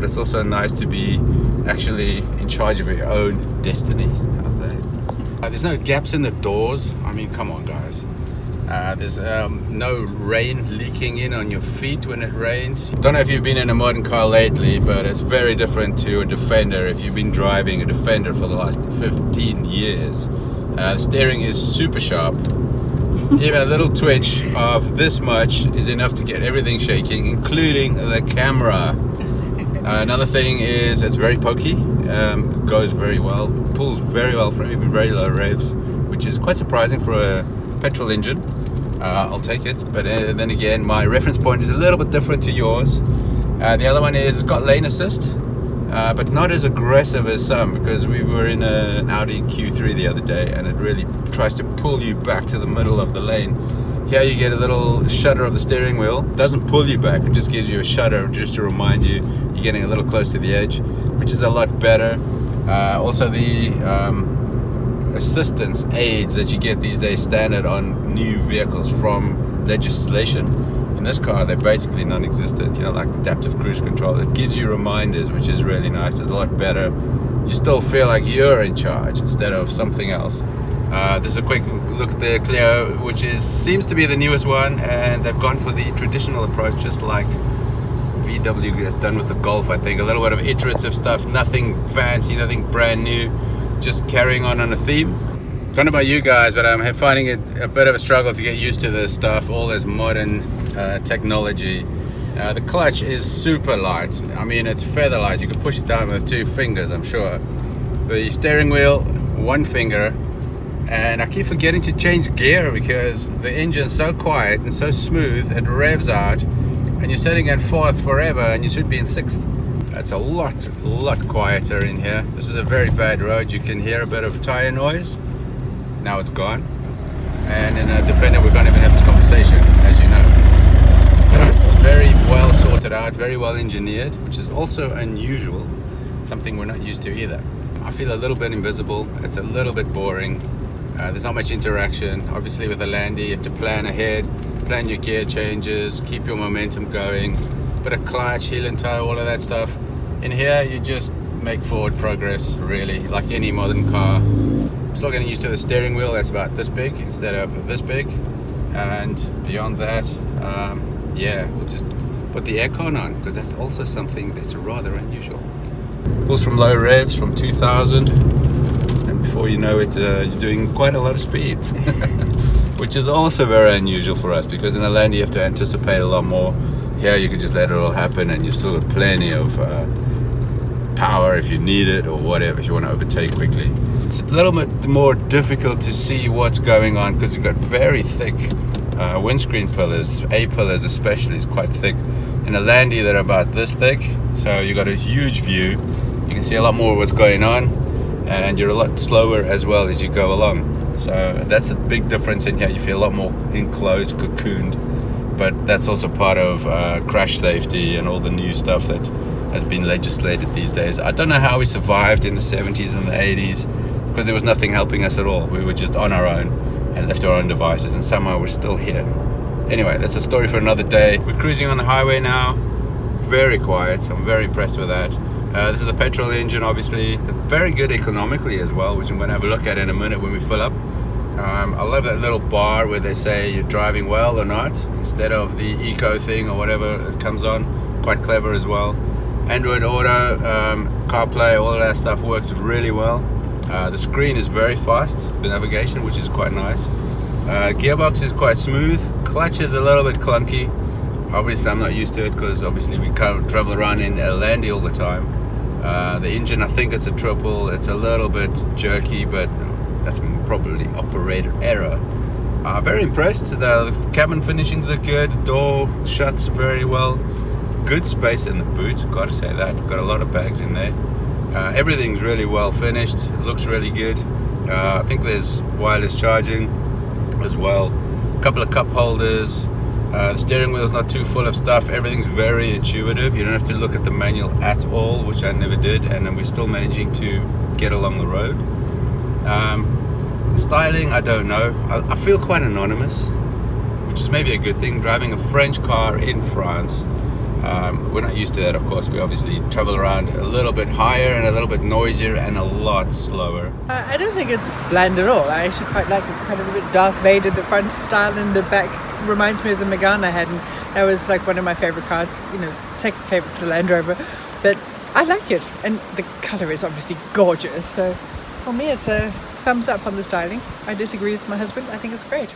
but it's also nice to be actually in charge of your own destiny. How's that? There's no gaps in the doors. I mean, come on, guys. There's no rain leaking in on your feet when it rains. Don't know if you've been in a modern car lately, but it's very different to a Defender. If you've been driving a Defender for the last 15 years, the steering is super sharp. Even a little twitch of this much is enough to get everything shaking, including the camera. Another thing is it's very pokey, goes very well, pulls very well from even very low revs, which is quite surprising for a petrol engine. I'll take it, but then again, my reference point is a little bit different to yours. The other one is it's got lane assist, but not as aggressive as some, because we were in an Audi Q3 the other day and it really tries to pull you back to the middle of the lane. Here you get a little shudder of the steering wheel. It doesn't pull you back, it just gives you a shudder just to remind you you're getting a little close to the edge, which is a lot better. Also the assistance aids that you get these days standard on new vehicles from legislation. In this car, they're basically non-existent, you know, like adaptive cruise control. It gives you reminders, which is really nice. It's a lot better. You still feel like you're in charge instead of something else. There's a quick look at the Clio, which seems to be the newest one, and they've gone for the traditional approach, just like VW has done with the Golf, I think. A little bit of iterative stuff, nothing fancy, nothing brand new, just carrying on a theme. Don't know about you guys, but I'm finding it a bit of a struggle to get used to this stuff, all this modern technology. The clutch is super light. I mean, it's feather light. You can push it down with 2 fingers, I'm sure. The steering wheel, 1 finger. And I keep forgetting to change gear because the engine's so quiet and so smooth, it revs out and you're sitting at 4th forever and you should be in 6th. It's a lot quieter in here. This is a very bad road. You can hear a bit of tire noise. Now it's gone. And in a Defender we can't even have this conversation, as you know. It's very well sorted out, very well engineered, which is also unusual, something we're not used to either. I feel a little bit invisible. It's a little bit boring. There's not much interaction. Obviously with a Landy you have to plan ahead, plan your gear changes, keep your momentum going, bit of clutch, heel and toe, all of that stuff. In here you just make forward progress, really, like any modern car. Still getting used to the steering wheel. That's about this big instead of this big, and beyond that, yeah, we'll just put the aircon on because that's also something that's rather unusual. Pulls from low revs from 2000, and before you know it, you're doing quite a lot of speed, which is also very unusual for us because in a Land you have to anticipate a lot more. Here you can just let it all happen and you've still got plenty of power if you need it or whatever, if you want to overtake quickly. It's a little bit more difficult to see what's going on because you've got very thick windscreen pillars. A-pillars especially is quite thick. In a Landy they're about this thick, so you've got a huge view. You can see a lot more of what's going on and you're a lot slower as well as you go along. So that's a big difference in here. You feel a lot more enclosed, cocooned, but that's also part of crash safety and all the new stuff that has been legislated these days. I don't know how we survived in the 70s and the 80s because there was nothing helping us at all. We were just on our own and left our own devices, and somehow we're still here. Anyway, that's a story for another day. We're cruising on the highway now, very quiet. I'm very impressed with that. This is the petrol engine, obviously, very good economically as well, which I'm going to have a look at in a minute when we fill up. I love that little bar where they say you're driving well or not instead of the eco thing or whatever it comes on. Quite clever as well. Android Auto, CarPlay, all of that stuff works really well. The screen is very fast, the navigation, which is quite nice. Gearbox is quite smooth. Clutch is a little bit clunky. Obviously I'm not used to it because obviously we can't travel around in a Landy all the time. The engine, I think it's a triple. It's a little bit jerky, but that's probably operator error. Very impressed. The cabin finishings are good. The door shuts very well. Good space in the boot, gotta say that. We've got a lot of bags in there. Everything's really well finished. It looks really good. I think there's wireless charging as well. A couple of cup holders. The steering wheel is not too full of stuff. Everything's very intuitive. You don't have to look at the manual at all, which I never did, and then we're still managing to get along the road. Styling, I don't know. I feel quite anonymous, which is maybe a good thing. Driving a French car in France, We're not used to that, of course. We obviously travel around a little bit higher and a little bit noisier and a lot slower. I don't think it's bland at all. I actually quite like it. It's kind of a bit Darth Vader, the front style, and the back reminds me of the Megane I had, and that was like one of my favorite cars, you know, second favorite to the Land Rover. But I like it, and the color is obviously gorgeous. So for me, it's a thumbs up on the styling. I disagree with my husband. I think it's great.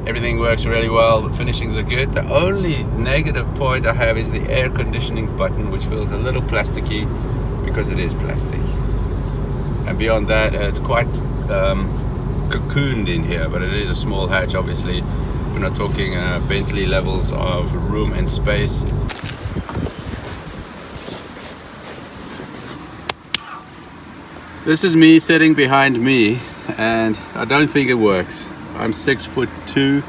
Everything works really well. The finishings are good. The only negative point I have is the air conditioning button, which feels a little plasticky because it is plastic. And beyond that, it's quite cocooned in here, but it is a small hatch. Obviously, we're not talking Bentley levels of room and space. This is me sitting behind me, and I don't think it works. I'm 6'2".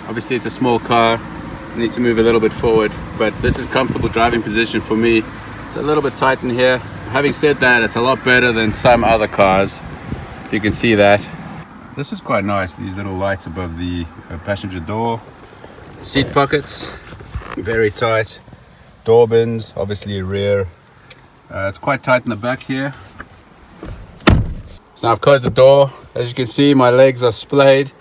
Obviously it's a small car. I need to move a little bit forward, but this is comfortable driving position for me. It's a little bit tight in here. Having said that, it's a lot better than some other cars, if you can see that. This is quite nice, these little lights above the passenger door. Seat pockets, very tight. Door bins, obviously rear. It's quite tight in the back here. So now I've closed the door. As you can see, my legs are splayed.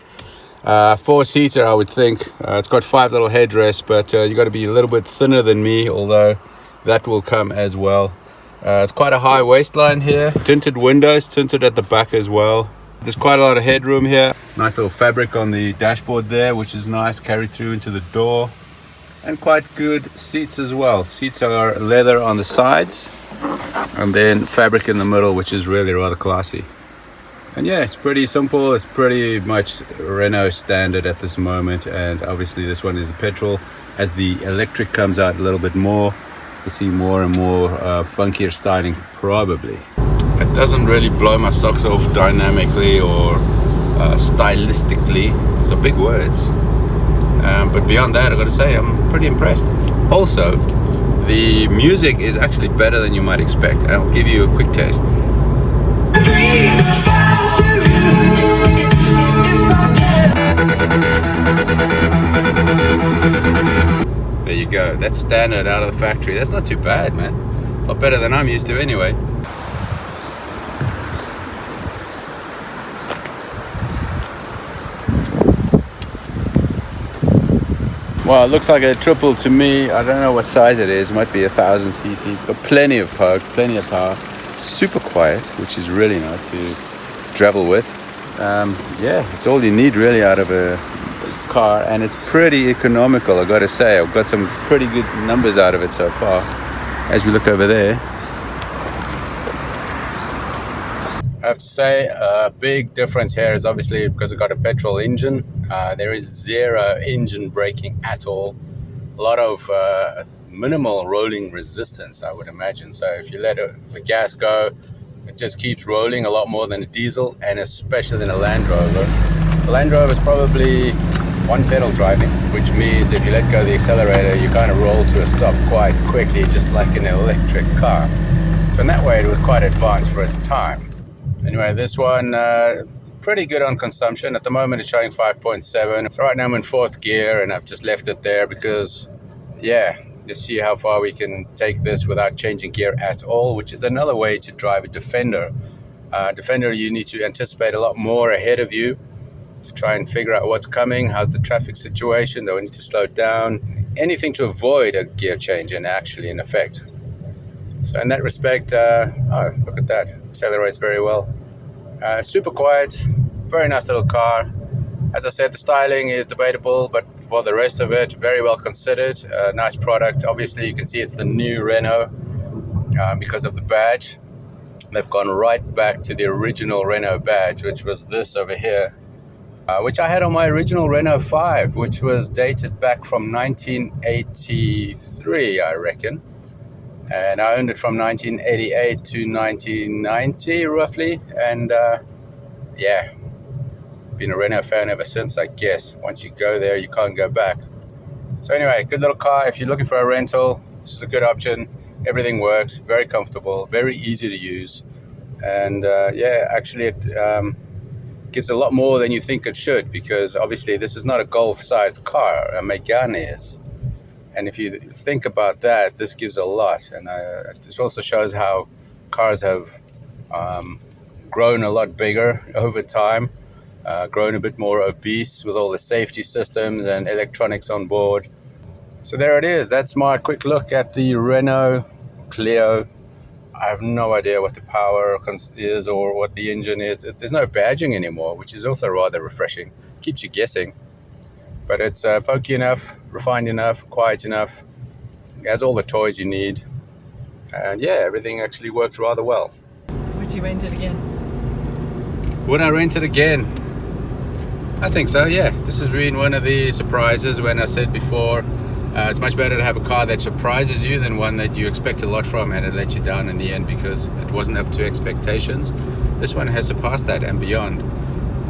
4-seater, I would think. It's got 5 little headrests, but you got to be a little bit thinner than me, although that will come as well. It's quite a high waistline here. Tinted windows, tinted at the back as well. There's quite a lot of headroom here. Nice little fabric on the dashboard there, which is nice, carried through into the door. And quite good seats as well. Seats are leather on the sides, and then fabric in the middle, which is really rather classy. And yeah, it's pretty simple. It's pretty much Renault standard at this moment, and obviously this one is the petrol. As the electric comes out a little bit more, you'll see more and more funkier styling probably. It doesn't really blow my socks off dynamically or stylistically. These are big words, but beyond that, I've got to say I'm pretty impressed. Also, the music is actually better than you might expect. I'll give you a quick taste. There you go. That's standard out of the factory. That's not too bad, man. A lot better than I'm used to anyway. Well, it looks like a triple to me. I don't know what size it is. It might be 1,000 cc. It's got plenty of power, plenty of power. Super quiet, which is really nice to travel with. Yeah, it's all you need really out of a car, and it's pretty economical, I gotta say. I've got some pretty good numbers out of it so far. As we look over there, I have to say a big difference here is obviously because it's got a petrol engine. There is zero engine braking at all. A lot of minimal rolling resistance, I would imagine. So if you let the gas go, it just keeps rolling a lot more than a diesel, and especially than a Land Rover. The Land Rover is probably one pedal driving, which means if you let go of the accelerator, you kind of roll to a stop quite quickly, just like an electric car. So in that way, it was quite advanced for its time. Anyway, this one, pretty good on consumption. At the moment, it's showing 5.7. So right now I'm in 4th gear, and I've just left it there because, yeah, let's see how far we can take this without changing gear at all, which is another way to drive a Defender. Defender, you need to anticipate a lot more ahead of you to try and figure out what's coming, how's the traffic situation, do I need to slow down, anything to avoid a gear change and actually in effect. So in that respect, oh, look at that, accelerates very well. Super quiet, very nice little car. As I said, the styling is debatable, but for the rest of it, very well considered. Nice product. Obviously, you can see it's the new Renault because of the badge. They've gone right back to the original Renault badge, which was this over here, which I had on my original Renault 5, which was dated back from 1983, I reckon. And I owned it from 1988 to 1990, roughly. And yeah, been a Renault fan ever since, I guess. Once you go there, you can't go back. So anyway, good little car. If you're looking for a rental, this is a good option. Everything works, very comfortable, very easy to use. And yeah, actually it gives a lot more than you think it should, because obviously this is not a Golf-sized car, a Megane is. And if you think about that, this gives a lot. And this also shows how cars have grown a lot bigger over time, grown a bit more obese with all the safety systems and electronics on board. So there it is. That's my quick look at the Renault Clio. I have no idea what the power is or what the engine is. There's no badging anymore, which is also rather refreshing. Keeps you guessing. But it's pokey enough, refined enough, quiet enough. It has all the toys you need. And yeah, everything actually works rather well. Would you rent it again? Would I rent it again? I think so, yeah. This has been one of the surprises when I said before, it's much better to have a car that surprises you than one that you expect a lot from and it lets you down in the end because it wasn't up to expectations. This one has surpassed that and beyond.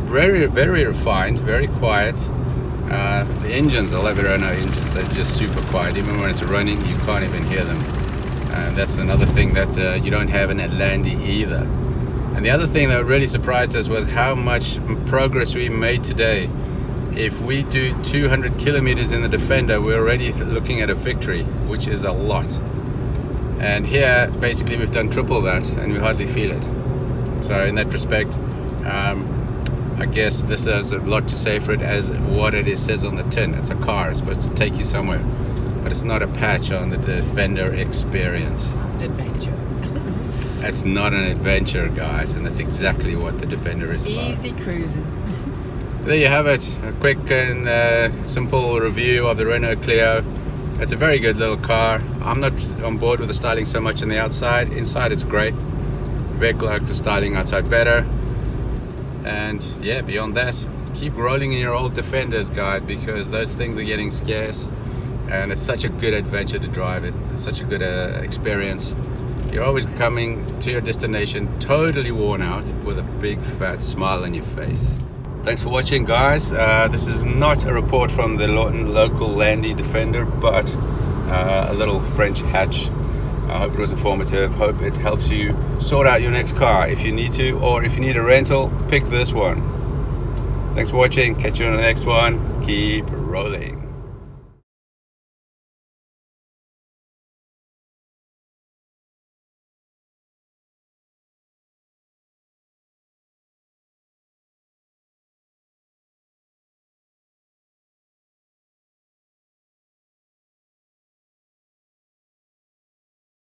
Very, very refined, very quiet. The engines, I love the Renault engines. They're just super quiet. Even when it's running, you can't even hear them. And that's another thing that you don't have in a Landy either. And the other thing that really surprised us was how much progress we made today. If we do 200 kilometers in the Defender, we're already looking at a victory, which is a lot. And here, basically, we've done triple that, and we hardly feel it. So in that respect, I guess this has a lot to say for it as what it is says on the tin. It's a car, it's supposed to take you somewhere. But it's not a patch on the Defender experience. Adventure. It's not an adventure, guys, and that's exactly what the Defender is about. Easy cruising. So there you have it, a quick and simple review of the Renault Clio. It's a very good little car. I'm not on board with the styling so much on the outside. Inside it's great. Vic likes the styling outside better. And yeah, beyond that, keep rolling in your old Defenders, guys, because those things are getting scarce. And it's such a good adventure to drive it. It's such a good experience. You're always coming to your destination totally worn out with a big fat smile on your face. Thanks for watching, guys. This is not a report from the local Landy Defender, but a little French hatch. I hope it was informative. Hope it helps you sort out your next car if you need to, or if you need a rental, pick this one. Thanks for watching. Catch you on the next one. Keep rolling.